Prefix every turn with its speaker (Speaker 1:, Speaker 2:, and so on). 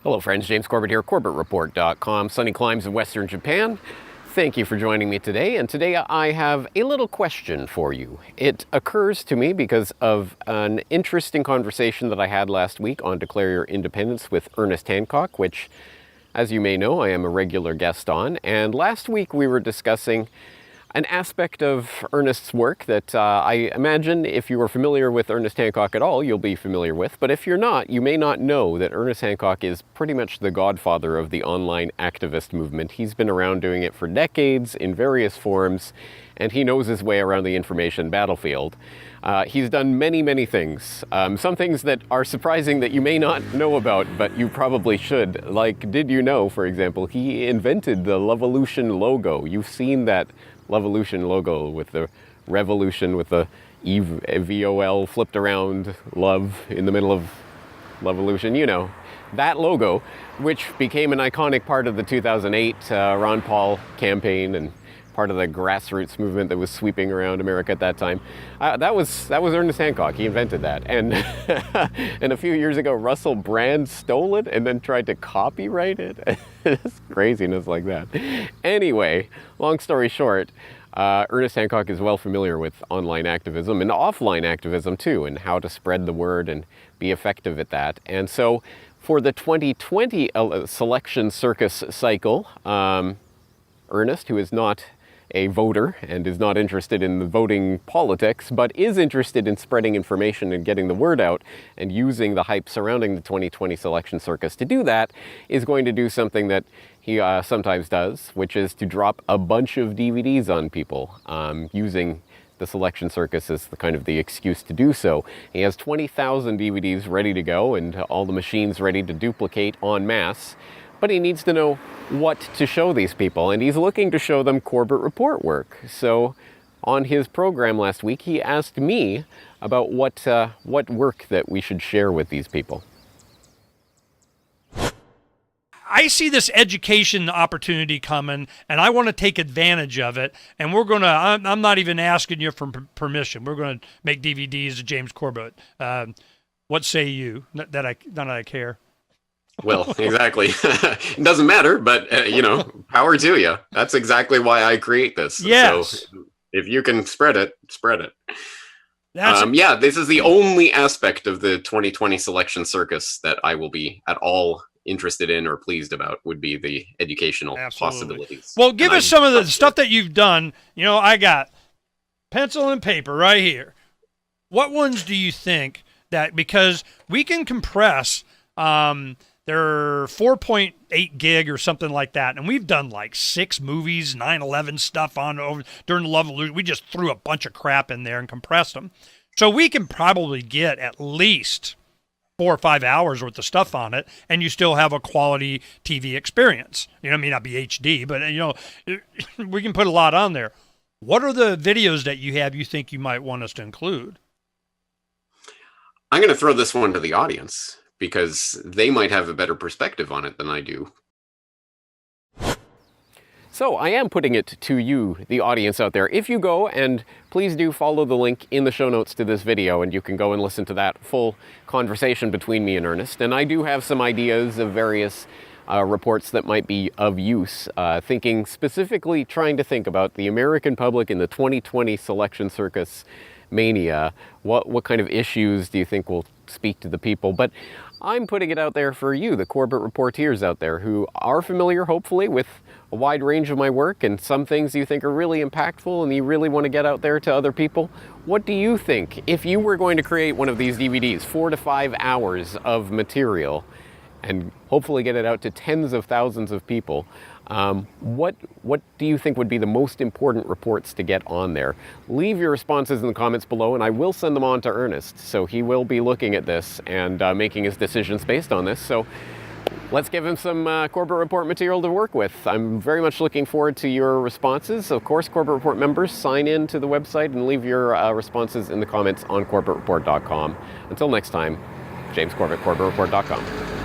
Speaker 1: Hello friends, James Corbett here, CorbettReport.com, sunny climes in Western Japan. Thank you for joining me today, and today I have a little question for you. It occurs to me because of an interesting conversation that I had last week on Declare Your Independence with Ernest Hancock, which, as you may know, I am a regular guest on. And last week we were discussing an aspect of Ernest's work that I imagine if you are familiar with Ernest Hancock at all, you'll be familiar with. But if you're not, you may not know that Ernest Hancock is pretty much the godfather of the online activist movement. He's been around doing it for decades in various forms, and he knows his way around the information battlefield. He's done many things. Some things that are surprising that you may not know about, but you probably should. Like, did you know, for example, he invented the Lovolution logo. You've seen that Lovolution logo with the revolution with the VOL flipped around love in the middle of Lovolution. You know, that logo, which became an iconic part of the 2008 Ron Paul campaign and part of the grassroots movement that was sweeping around America at that time. That was Ernest Hancock. He invented that. And, and a few years ago, Russell Brand stole it and then tried to copyright it. It's craziness like that. Anyway, long story short, Ernest Hancock is well familiar with online activism and offline activism too, and how to spread the word and be effective at that. And so for the 2020 selection circus cycle, Ernest, who is not a voter and is not interested in the voting politics, but is interested in spreading information and getting the word out and using the hype surrounding the 2020 selection circus to do that, is going to do something that he sometimes does, which is to drop a bunch of DVDs on people, using the selection circus as the excuse to do so. He has 20,000 DVDs ready to go and all the machines ready to duplicate en masse. But he needs to know what to show these people, and he's looking to show them Corbett Report work. So on his program last week, he asked me about what work that we should share with these people.
Speaker 2: I see this education opportunity coming, and I want to take advantage of it. And we're going to, I'm not even asking you for permission. We're going to make DVDs of James Corbett. What say you? Not that I care.
Speaker 3: Well, exactly. It doesn't matter, but, power to you. That's exactly why I create this.
Speaker 2: Yes.
Speaker 3: So if you can spread it, spread it.
Speaker 2: That's
Speaker 3: this is the only aspect of the 2020 selection circus that I will be at all interested in or pleased about, would be the educational possibilities.
Speaker 2: Well, give us some of the stuff that you've done. I got pencil and paper right here. What ones do you think that, because we can compress, they're 4.8 gig or something like that. And we've done like 6 movies, 9/11 stuff during the Lovolution. We just threw a bunch of crap in there and compressed them. So we can probably get at least 4 or 5 hours worth of stuff on it, and you still have a quality TV experience. It may not be HD, but we can put a lot on there. What are the videos that you have you think you might want us to include?
Speaker 3: I'm going to throw this one to the audience, because they might have a better perspective on it than I do.
Speaker 1: So I am putting it to you, the audience out there. If you go, and please do follow the link in the show notes to this video, and you can go and listen to that full conversation between me and Ernest. And I do have some ideas of various reports that might be of use, specifically trying to think about the American public in the 2020 selection circus mania. What kind of issues do you think will speak to the people? But I'm putting it out there for you, the Corbett Reporteers out there, who are familiar, hopefully, with a wide range of my work, and some things you think are really impactful and you really want to get out there to other people. What do you think? If you were going to create one of these DVDs, 4 to 5 hours of material, and hopefully get it out to tens of thousands of people, what do you think would be the most important reports to get on there? Leave your responses in the comments below, and I will send them on to Ernest. So he will be looking at this and making his decisions based on this. So let's give him some Corbett Report material to work with. I'm very much looking forward to your responses. Of course, Corbett Report members, sign in to the website and leave your responses in the comments on CorbettReport.com. Until next time, James Corbett, CorbettReport.com.